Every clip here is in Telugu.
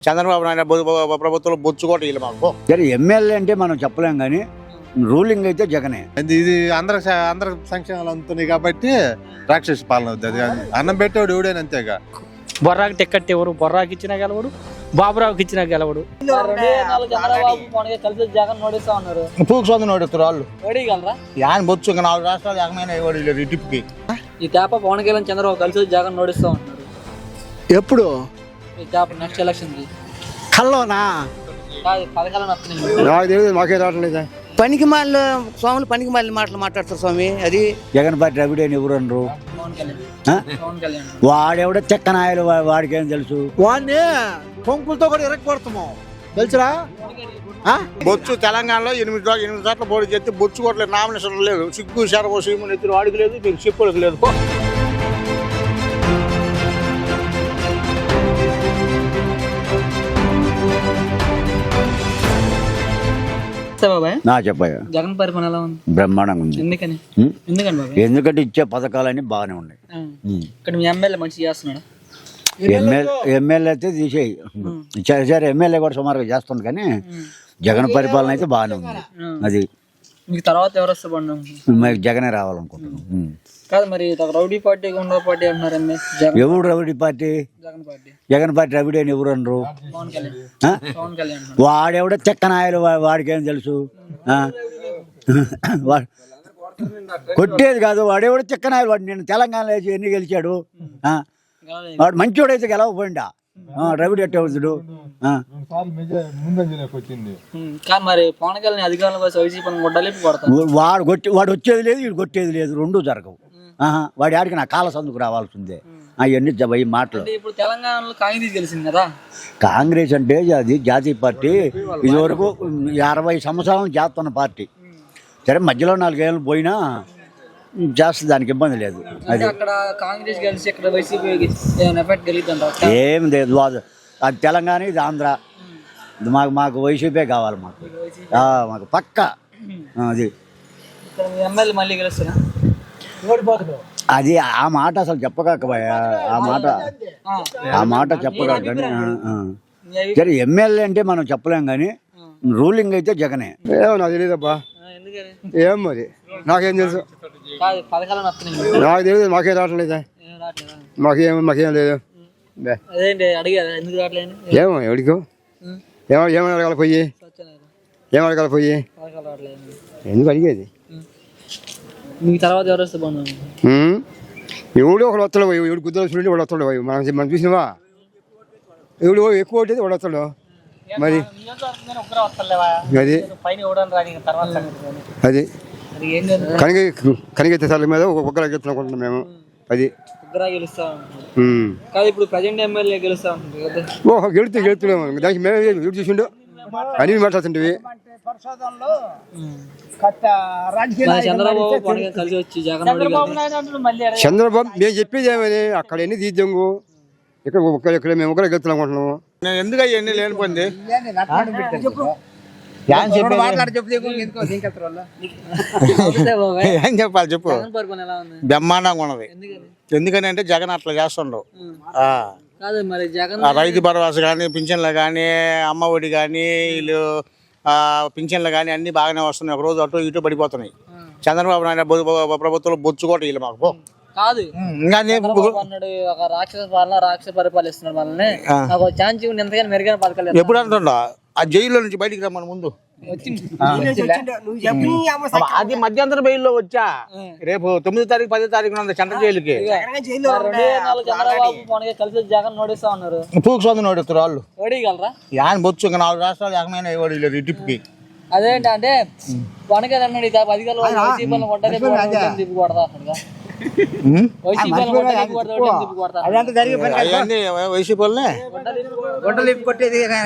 చంద్రబాబు నాయుడు ప్రభుత్వంలో బొచ్చు కూడా వీళ్ళు మాకు. సరే ఎమ్మెల్యే అంటే మనం చెప్పలేం కానీ రూలింగ్ అయితే జగనే. ఇది అందరి సంక్షేమాలు అందుతున్నాయి కాబట్టి రాక్షస పాలన అవుతుంది. అది అన్నం పెట్టేవాడు ఎవడైనా అంతేగా. బొర్రాకి టిక్కెట్ ఎవరు? బొర్రాకి ఇచ్చినా గెలవడు, బాబురావుకి ఇచ్చినా గెలవడు. పూకు నోడుతారు వాళ్ళు ఓడిగలరా? ఆయన బొచ్చు ఇంకా 4 రాష్ట్రాలు ఏకమైన ఇవ్వడు టిప్కి. ఈ తేప పవన్ కళ్యాణ్ చంద్రబాబు కలిసి జగన్ నోడిస్తా ఉన్నారు. ఎప్పుడు ఈ తేప నెక్స్ట్ ఎలక్షన్ కి కల్లోనా పథకాలను వస్తున్నాయి. నాకు తెలియదు, మాకే రావట్లేదా. పనికి మాలిన స్వాములు పనికి మాలిన మాటలు మాట్లాడతారు స్వామి. అది జగన్ పార్టీ అవిడేని ఎవరు అనరు. పవన్ కళ్యాణ్ వాడెవడ చెక్కనాయలు వాడికి ఏం తెలుసు. వాడిని పొంకులతో కూడా ఇరక్కొడతాము తెలుసురా. బొచ్చు తెలంగాణలో 8 సార్లు పోటీ చేస్తే బొచ్చు కూడా నామినేషన్ లేదు. సిగ్గు శరవ సీము నెత్తిన వాడికి లేదు, మీకు చెప్పులకు లేదు. నా చెప్పాయ జగన్ పరిపాలన ఎలా ఉంది? బ్రహ్మాండంగా ఉంది. ఎందుకని? ఎందుకని బాబాయ్? ఎందుకంటే ఇచ్చే పథకాలన్నీ బాగానే ఉన్నాయి. ఇక్కడ మీ ఎమ్మెల్యే మంచి చేస్తున్నాడు. ఎమ్మెల్యే అయితే తీసేయి. సరే ఎమ్మెల్యే కూడా సుమారుగా చేస్తుంది కానీ జగన్ పరిపాలన అయితే బాగానే ఉంది. అది మీకు తర్వాత ఎవరు వస్తే బాగుంటుంది? మరి జగనే రావాలనుకుంటున్నాం. కాదు మరి రౌడీ పార్టీ ఉన్న పార్టీ అంటున్నారు. ఎవరు rowdy party? Jagan party. Jagan party రవిడేని ఎవరు అనరు. పవన్ కళ్యాణ్. పవన్ కళ్యాణ్ వాడెవడ చెక్కనాయలు వాడికి ఏం తెలుసు. కొట్టేది కాదు, వాడెవడ చెక్కనాయలు. వాడు నేను తెలంగాణలో వేసి ఎన్ని గెలిచాడు. వాడు మంచివాడైతే గెలవపోయిండా. రవిడి ఎట్టవుతుడు. మరి పవన్ కళ్యాణ్ అధికారంలో వాడు వచ్చేది లేదు, వీడు కొట్టేది లేదు, రెండూ జరగవు. వాడి ఆడికి నా కాల సందుకు రావాల్సిందే. అవన్నీ మాటలు. ఇప్పుడు తెలంగాణలో కాంగ్రెస్ గెలిచింది కదా. కాంగ్రెస్ అంటే అది జాతీయ పార్టీ. ఇదివరకు 60 సంవత్సరాలు చేస్తున్న పార్టీ. సరే మధ్యలో 4 ఏళ్ళు పోయినా చేస్తే దానికి ఇబ్బంది లేదు. అది అక్కడ కాంగ్రెస్ గెలిచి ఇక్కడ వైసీపీ ఎఫెక్ట్ గెలుగుతుందా? ఏం లేదు. అది తెలంగాణ, ఇది ఆంధ్ర. మాకు వైసీపీ కావాలి. మాకు పక్క అది. ఎమ్మెల్యే మళ్ళీ గెలుస్తారా? అది ఆ మాట అసలు చెప్పకపోయా. ఆ మాట చెప్పక కానీ సరే ఎమ్మెల్యే అంటే మనం చెప్పలేం కానీ రూలింగ్ అయితే జగనే. ఏమో నాకు తెలియదబ్బా. ఏం మరి నాకేం తెలుసు. పథకాలను వస్తున్నాయి. నాకు తెలియదు, మాకే రావట్లేదా. మాకేం లేదు. అదేంటి అడిగారు ఎందుకు రావట్లేదు? ఏమో ఎవడికో ఏమని అడగాలి పోయి, ఏమడగాలి పోయి, ఎందుకు అడిగేది. మీ తర్వాత ఎవరు వస్తే బాగుంది? ఎవడు ఒకడు వస్తాడు, ఎవడు గుద్ద చూడండి వాడు వస్తాడు. మనం చూసినావా, ఎవడు ఎక్కువ కొట్టేది వాడు వస్తాడు. మరి అది కనిగెత్తే సార్ల మీద ఒక్కరా గెలుస్తున్నాం మేము. అది ఇప్పుడు ప్రజెంట్ ఎమ్మెల్యే గెలుస్తా ఓహో గెలుతున్నాము. దానికి మేము ఎదురు చూసిండు అని మాట్లాడుతుంటివి. చంద్రబాబు మేము చెప్పేది ఏమని అక్కడ ఎన్ని తీద్దాము, ఇక్కడ మేము ఒకరే గెలుతున్నాం అనుకుంటున్నాము. నేను ఎందుకు అవన్నీ లేనిపోయింది ఏం చెప్పాలి చెప్పు. బ్రహ్మాండంగా ఉన్నది. ఎందుకని అంటే జగన్ అట్లా చేస్తుండవు. రైతు భరోసా కానీ, పింఛన్లు కానీ, అమ్మ ఒడి కానీ, వీళ్ళు పింఛన్లు కానీ అన్ని బాగానే వస్తున్నాయి. ఒక రోజు అటు ఇటు పడిపోతున్నాయి. చంద్రబాబు నాయుడు ప్రభుత్వంలో బొచ్చు కూడా వీళ్ళు మాకు కాదు. ఒక రాక్షస పాలన, రాక్షస పరిపాలిస్తున్నారు వాళ్ళని. నాకు ఛాన్స్ ఎంతగానో మెరుగైన పథకాలు ఎప్పుడు అంటుండ. ఆ జైల్లో నుంచి బయటికి రమ్మని ముందు అది మధ్యంతర బెయిల్లో వచ్చా. రేపు 9వ తారీఖు 10వ తారీఖు సెంట్రల్ జైలుకి కలిసి జగన్ నోడిస్తా ఉన్నారు. పూకు నోడుతారు వాళ్ళు ఓడిగలరా? ఆయన బొచ్చు ఇంకా 4 రాష్ట్రాలు ఏకమైన ఇవ్వడు ఈ టిప్కి. అదేంటంటే పవన్ కళ్యాణ్ అన్నాడు అధికారులు కొడతా అన్నాడుగా. వైసీపీ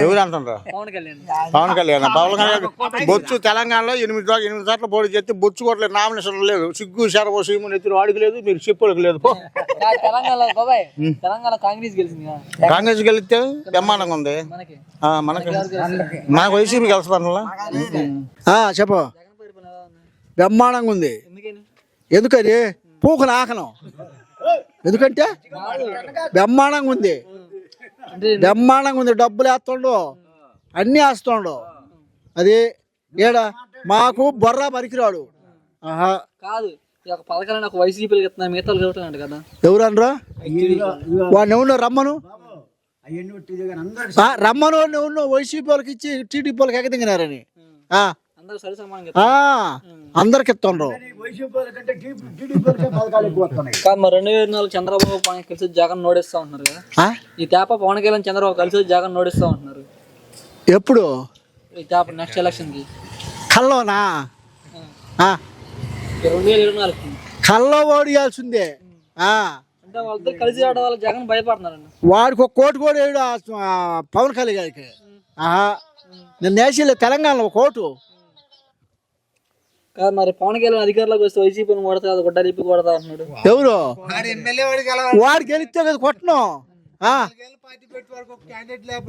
ఎవరు అంటారు? పవన్ కళ్యాణ్. బొచ్చు తెలంగాణలో 8 సార్లు పోటీ చేస్తే బొచ్చు కూడా నామినేషన్ లేదు. సిగ్గు శరవ సీము నెత్తిన వాడికి లేదు, మీరు చెప్పులకు లేదు. తెలంగాణ కాంగ్రెస్ గెలిచింది. కాంగ్రెస్ గెలిస్తే బ్రహ్మాండంగా ఉంది. మనకు వైసీపీ గెలుస్తాను. చెప్పు. బ్రహ్మాండంగా ఉంది. ఎందుకని పూకు నాకనం. ఎందుకంటే బ్రహ్మాండంగా ఉంది. బ్రహ్మాండంగా ఉంది, డబ్బులు వేస్తుండు, అన్నీ వేస్తుండు. అది ఏడ మాకు బొర్రా పనికిరాడు. ఆహా కాదు ఈ యొక్క పథకాలను ఒక వైసీపీకి ఇస్తున్నారు, మిగతా ఇవ్వట్లేదు కదా. ఎవరనరా వాడిని ఎవరు రమ్మను, రమ్మను నువ్వు వైసీపీ వాళ్ళకి ఇచ్చి టీడీపీ వాళ్ళకి ఎగదింగినారని అందరూ సరి సమానంగా అందరికి ఇస్తుండ్రు. కాదు మరి 2024 చంద్రబాబు పవన్ కలిసి జగన్ నోడిస్తా ఉంటున్నారు కదా. ఈ తేప పవన్ కళ్యాణ్ చంద్రబాబు కలిసి జగన్ నోడిస్తా ఉంటున్నారు. ఎప్పుడు ఈ తేప నెక్స్ట్ ఎలక్షన్ కి కల్లోనా 2024 కల్లో ఓడియాల్సిందే. అంటే వాళ్ళతో కలిసి ఆడ వాళ్ళు జగన్ భయపడుతున్నారండి. వాడికి ఒక కోటి కూడా వేయడు పవన్ కళ్యాణ్ గారికి. నేను నేషనల్ తెలంగాణలో ఒక కోటు. కాదు మరి పవన్ కళ్యాణ్ అధికారంలోకి వస్తే వైసీపీని కొడతా గొడ్డలిపి కొడతా అంటున్నాడు. ఎవరు వాడు గెలిస్తే కదా కొట్టను,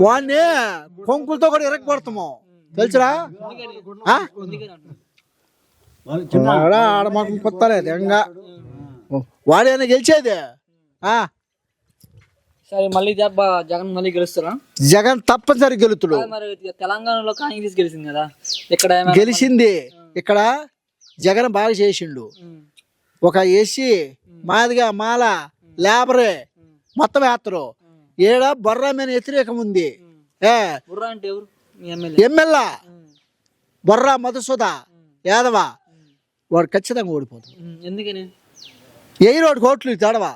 వాడిని కొంకులతో కూడా ఇరగ కొడతాము తెలుసురా. ఆడ మాకు కొత్తలేదు ఇంకా వాడేనా గెలిచేది. సరే మళ్ళీ దెబ్బ జగన్ మళ్ళీ గెలుస్తారా? జగన్ తప్పనిసరి గెలుతుడు. మరి తెలంగాణలో కాంగ్రెస్ గెలిచింది కదా, ఇక్కడ గెలిచింది. ఇక్కడ జగన్ బాగా చేసిండు. ఒక ఎస్సీ మాదిగా మాల లేబరే మొత్తం వేస్తారు. ఏడ బొర్రా మీద వ్యతిరేకం ఉంది. బుర్రా అంటే ఎవరు? ఎమ్మెల్యే బొర్రా మధుసూద యాదవ వాడు ఖచ్చితంగా ఓడిపోతాడు. ఎందుకని? ఏ రోడ్డు కోట్లు తడవా.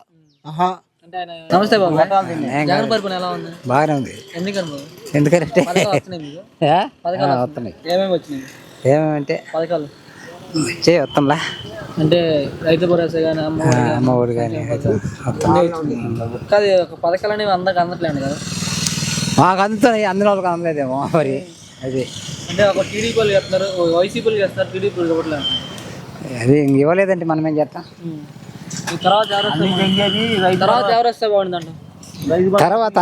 నమస్తే బాబు, జగన్ పరిపాలన ఎలా ఉంది? బాగానే ఉంది. ఎందుకంటే పథకాలు వస్తున్నాయి. ఏమేమి వచ్చినాయి? ఏమేమంటే పథకాలు వస్తుందా అంటే రైతు భరోసా కానీ అమ్మ ఊరు కానీ కాదు, ఒక పథకాలు అనేవి అందరికి అందట్లేదు కదా. మాకు అందుతున్నాయి, అందులో వాళ్ళకి అందలేదేమో మరి. అది అంటే ఒక టీడీపీ వాళ్ళు చేస్తున్నారు, వైసీపీలు చేస్తున్నారు, టీడీపీ ఇవ్వట్లేదు. అది ఇంక ఇవ్వలేదంటే మనం ఏం చేస్తాం. తర్వాత ఎవరు వస్తే బాగుంటుందంట? తర్వాత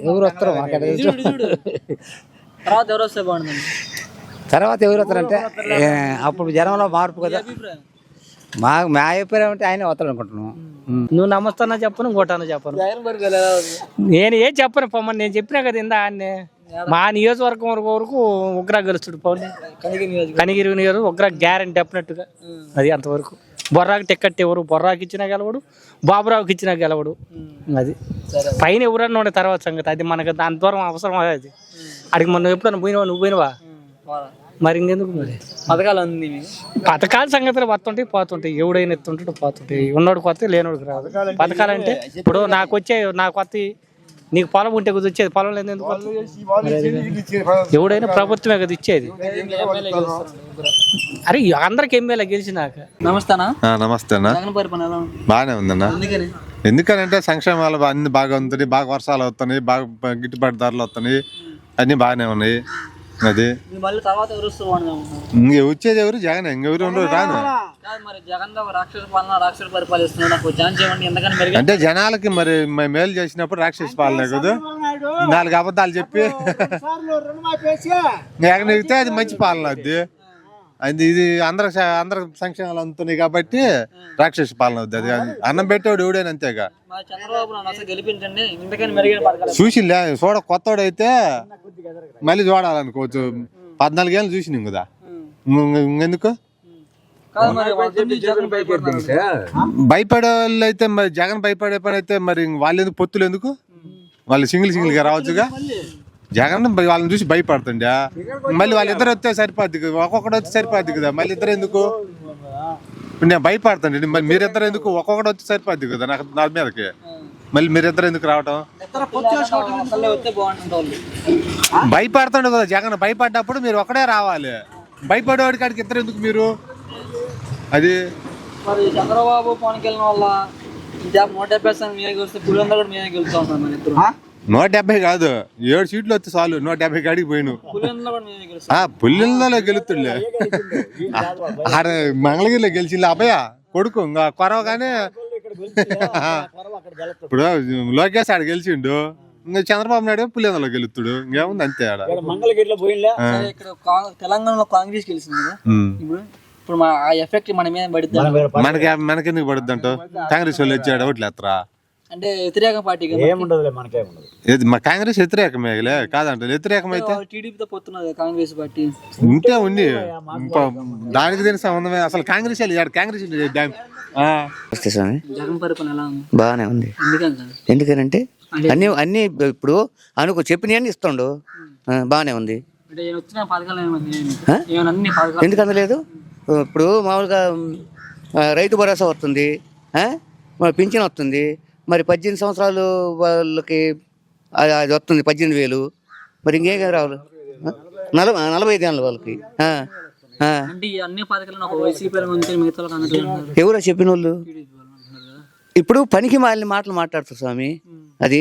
ఎవరు వస్తారు మాకు తర్వాత ఎవరు వస్తే బాగుంటుందండి? తర్వాత ఎవరు వస్తారంటే అప్పుడు జనంలో మార్పు కదా. మా అభిప్రాయం అంటే ఆయన వస్తాడు అనుకుంటున్నాం. నువ్వు నమస్తానా చెప్పను, ఇంకోటానా చెప్పను, నేను ఏం చెప్పను పొమ్మని. నేను చెప్పినా కదా ఇందా అన్నే మా నియోజకవర్గం వరకు ఉగ్రా గెలుస్తాడు పవన్. కనిగిరి నియోజకవర్గం ఉగ్రా గ్యారెంటీ డెఫినెట్గా. అది అంతవరకు. బొర్రాకి టికెట్ ఎవరు, బొర్రాకి ఇచ్చినా గెలవడు, బాబురావుకి ఇచ్చినా గెలవడు. అది పైన ఎవరన్నా ఉండే తర్వాత సంగతి. అది మనకు దాని దూరం అవసరం. అది అడిగి మనం ఎప్పుడన్నా పోయినావా? నువ్వు పోయినవా? మరి ఇంకెందుకు మరి పథకాలు అంది. పథకాల సంగతులు వస్తుంటాయి పోతుంటాయి, ఎవడైనా ఎత్తుంటాడు పోతుంటాయి. ఉన్నోడికి వస్తే లేనోడికి రాదు. పథకాలంటే ఇప్పుడు నాకు వచ్చే నాకు వస్తే నీకు పొలం ఉంటే కదా వచ్చేది, పొలం లేదు ఎందుకు? ఎవడైనా ప్రభుత్వమే కదా ఇచ్చేది. అరే అందరికి ఎమ్మెల్యే గెలిచినాక. నమస్తేనా? నమస్తేనా. జగన్ పరిపాలన ఎలా ఉంది? బాగానే ఉందన్నా. ఎందుకనంటే సంక్షేమాలు అన్ని బాగా ఉంటుంది, బాగా వర్షాలు వస్తున్నాయి, బాగా గిట్టుబాటు ధరలు వస్తున్నాయి, అన్ని బాగానే ఉన్నాయి. అది మళ్ళీ తర్వాత ఎవరు వస్తూ వచ్చేది ఎవరు? జగన్. ఇంకెవరు ఉండరు రాను. మరి జగన్ రాక్షస పాలన, రాక్షస పరిపాలిస్తున్నాడు, నాకు ఛాన్స్ ఇవ్వండి. ఎందుకని అంటే జనాలకి మరి మేలు చేసినప్పుడు రాక్షస పాలన కదా. 4 అబద్ధాలు చెప్పి ఎగనిగితే అది మంచి పాలన. అది ఇది అందరు సంక్షేమాలు అందుతున్నాయి కాబట్టి రాక్షస పాలన అవుద్ది. అది అన్నం పెట్టేవాడు ఎవడైనా అంతేగా. చూసిలే చూడ కొత్తోడైతే మళ్ళీ చూడాలనుకోవచ్చు. 14 ఏళ్ళు చూసినాం కదా, ఇంకెందుకు భయపడే వాళ్ళు అయితే. మరి జగన్ భయపడే పని అయితే మరి వాళ్ళు ఎందుకు పొత్తులు ఎందుకు? వాళ్ళు సింగిల్ గా రావచ్చుగా. జగన్ వాళ్ళని చూసి భయపడుతుండే మళ్ళీ వాళ్ళిద్దరు వస్తే సరిపోద్ది కదా, ఒక్కొక్కడు వస్తే సరిపోద్ది కదా. మళ్ళీ ఇద్దరు ఎందుకు? ఇప్పుడు నేను భయపడుతుండే మరి మీరిద్దరు ఎందుకు? ఒక్కొక్కడు వచ్చి సరిపోద్ది కదా నా మీదకి. మళ్ళీ మీరిద్దరు ఎందుకు రావటం? భయపడుతుండే కదా జగన్. భయపడ్డప్పుడు మీరు ఒకడే రావాలి. భయపడేవాడికి కాడికి ఇద్దరు ఎందుకు మీరు? అది చంద్రబాబు పవన్ కళ్యాణ్ వల్ల 170 మీదే గెలిస్తే పులివెందుల కూడా మీదే గెలుస్తా ఉన్నారు. 170 కాదు, 7 సీట్లు వస్తే చాలు. 170 కాడికి పోయిను. పుల్లెల్లో గెలుతుండే. ఆడ మంగళగిరిలో గెలిచి అభయ కొడుకు ఇంకా కొరవగానే. ఇప్పుడు లోకేష్ ఆడ గెలిచిండు, ఇంకా చంద్రబాబు నాయుడు పుల్లెందులో గెలుతుడు. ఇంకేముంది అంతే. ఆడ తెలంగాణలో కాంగ్రెస్ గెలిచింది కదా, ఇప్పుడు ఆ ఎఫెక్ట్ మన మీద పడుతుంది. మనకెందుకు పడుద్ది అంటూ? కాంగ్రెస్ వాళ్ళు వచ్చాడు ఓట్లు ఎత్తరా? అంటే వ్యతిరేక పార్టీగా ఏముండదులే, మనకేముండదు. ఏది మా కాంగ్రెస్ వ్యతిరేకమేలే కాదంట, వ్యతిరేకమైతే టీడీపీతో పొత్తున్నది కాంగ్రెస్ పార్టీ. ఉంటే ఉంది దానికి దీనికి సంబంధమే. అసలు కాంగ్రెస్ కాంగ్రెస్ వస్తే స్వామి జగన్ పరిపాలన ఎలా ఉంది? బాగానే ఉంది. ఎందుకంటే ఎందుకనంటే అన్ని ఇప్పుడు చెప్పినవన్నీ ఇస్తుండు, బాగానే ఉంది. అంటే వచ్చిన పథకాలు ఏమైనా అన్ని పథకాలు ఎందుకు అందలేదు? ఇప్పుడు మామూలుగా రైతు భరోసా వస్తుంది, మరి పింఛన్ వస్తుంది, మరి 18 సంవత్సరాలు వాళ్ళకి అది వస్తుంది 18,000. మరి ఇంకేం రావాలి? 45 ఏళ్ళ వాళ్ళకి. అంటే ఈ అన్ని పథకాలను ఒక వైసీపీ మిగతా అన్నట్టు ఎవరో చెప్పిన వాళ్ళు ఇప్పుడు పనికి మాలిన మాటలు మాట్లాడుతారు స్వామి. అది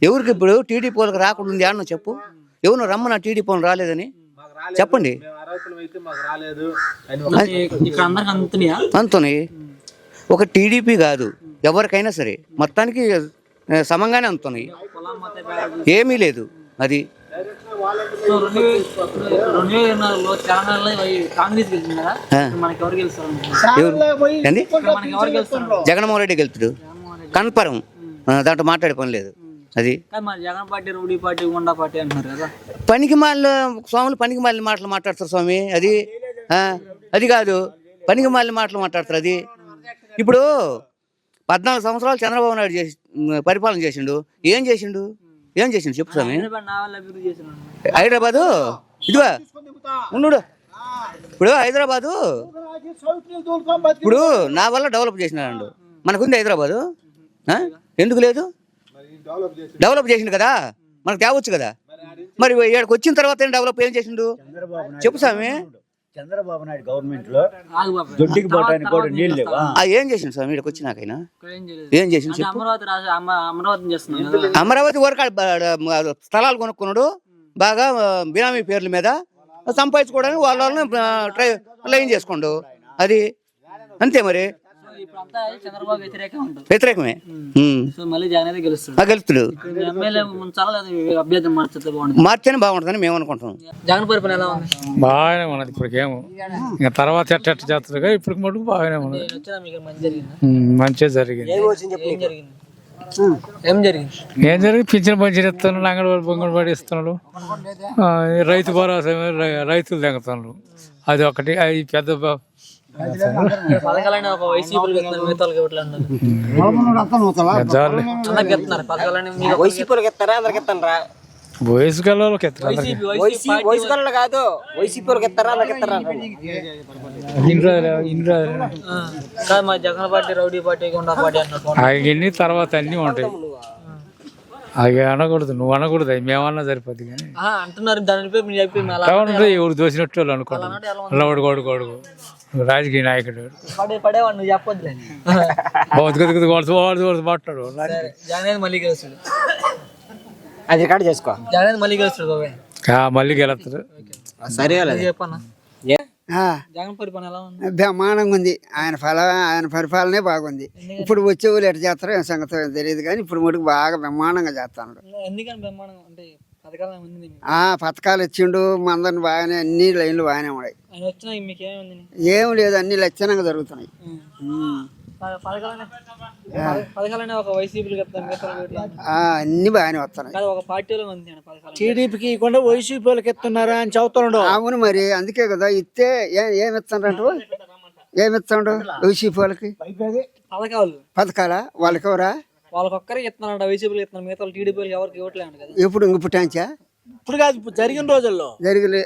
ఎవరికి ఇప్పుడు టీడీపీ వాళ్ళకి రాకుండా ఉంది అన్న చెప్పు. ఎవరు రమ్మన్నా టీడీపీ వాళ్ళు రాలేదని చెప్పండి. ఇక్కడ అందరికి అందుతున్నాయా? అంతని ఒక టీడీపీ కాదు, ఎవరికైనా సరే మొత్తానికి సమంగానే అందుతున్నాయి, ఏమీ లేదు. అది 2024లో తెలంగాణలో కాంగ్రెస్ గెలిచింది కదా, మనకి ఎవరు గెలుస్తారు? ఏంది? మనకి ఎవరు గెలుస్తారు? జగన్మోహన్ రెడ్డి గెలుతుడు కన్ఫర్మ్, దాంట్లో మాట్లాడే పని లేదు. అది మన జగన్ పార్టీ, రౌడీ పార్టీ, గుండా పార్టీ అంటున్నారు కదా. పనికి మాలిన స్వాములు పనికి మాలిన మాటలు మాట్లాడతారు స్వామి. అది అది కాదు, పనికి మాలిన మాటలు మాట్లాడతారు. అది ఇప్పుడు 14 సంవత్సరాలు చంద్రబాబు నాయుడు పరిపాలన చేసిండు. ఏం చేసిండు చెప్పు స్వామి. హైదరాబాదు ఇదిగో ఉండు, ఇప్పుడు హైదరాబాదు ఇప్పుడు నా వల్ల డెవలప్ చేసినాడు. మనకుంది హైదరాబాదు, ఎందుకు లేదు? డెవలప్ చేసిండు కదా, మనకు తేవచ్చు కదా. మరి ఇక్కడికి వచ్చిన తర్వాత డెవలప్ ఏం చేసిండు చెప్పు స్వామి. చంద్రబాబు నాయుడు గవర్నమెంట్ లో దొడ్డికి పోవడానికి కూడా నీళ్ళు లేవు. ఏం చేసిండు స్వామి? ఇక్కడికి వచ్చినాకైనా ఏం చేసిండు చెప్పు. అమరావతి అమరావతి వరకు స్థలాలు కొనుక్కున్నాడు, బాగా బినామీ పేర్ల మీద సంపాదించుకోవడానికి వాళ్ళని లైన్ చేసుకోండు. అది అంతే. మరి చంద్రబాబు వ్యతిరేకమే. గెలుస్తాడు. మార్చేనే బాగుంటుందని మేము అనుకుంటున్నాం. జగన్ పరిపాలన ఎలా ఉంది? బాగానే ఉన్నది. ఇప్పటికేమో ఇంకా తర్వాత ఎట్ట చేస్తుందిగా, ఇప్పుడు మటుకు బాగానే ఉన్నది. మంచిగా జరిగింది. ఏం జరిగింది? పింఛన్ ఇస్తున్నాడు, అంగన్వాడి పొంగడు పడి ఇస్తున్నాడు, రైతు భరోసా రైతులు తెగుతున్నాడు. అది ఒకటి. అది పెద్ద పథకాలని ఒక వైసీపీ వయసు కల్లోకి కాదు, వైసీపీ మా జగన్ పార్టీ, రౌడీ పార్టీ, గుండా పార్టీ అన్నట్టు అన్ని తర్వాత అన్ని ఉంటాయి. అవి అనకూడదు, నువ్వు అనకూడదు, అవి మేమన్నా సరిపోద్ది కానీ అంటున్నారు. దానిపై ఎవరు దోసినట్టు వాళ్ళు అనుకోండి. కొడుకు రాజకీయ నాయకుడు పడేవాడు, నువ్వు చెప్పొద్దులే. మాట్లాడు. జగన్ మళ్ళీ గెలుస్తాడు. అది రికార్డ్ చేసుకో. జగన్ మళ్ళీ గెలుస్తాడు. మళ్ళీ గెలుస్తాడు. సరే చెప్పన్నా. జగన్ పరిపాలన ఎలా ఉంది? బ్రహ్మాండంగా ఉంది. ఆయన పరిపాలనే బాగుంది. ఇప్పుడు వచ్చే వాళ్ళు ఎట్లా చేస్తారో ఏం సంగతి తెలియదు, కానీ ఇప్పుడు మటుకు బాగా బ్రహ్మాండంగా చేస్తాడు. ఎందుకని బ్రహ్మాండంగా అంటే పథకాలు ఇచ్చిండు, మందరిని బాగానే, అన్ని లైన్లు బాగానే ఉన్నాయి. ఏం లేదు, అన్ని లక్షణంగా జరుగుతున్నాయి. అన్ని బాగానే వస్తున్నాయి. టీడీపీకి ఇవ్వకుండా వైసీపీ వాళ్ళకి ఇస్తున్నారా అని చదువుతున్నాడు. అవును, మరి అందుకే కదా ఇస్తే ఏమిస్తాడు, ఏమిస్తాడు వైసీపీ వాళ్ళకి పథకాలా? వాళ్ళకి ఎవరా? వాళ్ళకొక్కరే ఇస్తున్నాడు, వైసీపీకి ఇస్తున్నారు, మిగతా టీడీపీ ఎవరికి ఇవ్వట్లేదు కదా. ఎప్పుడు ఇంక పుట్టాంచా? ఇప్పుడు కాదు, జరిగిన రోజుల్లో జరిగిన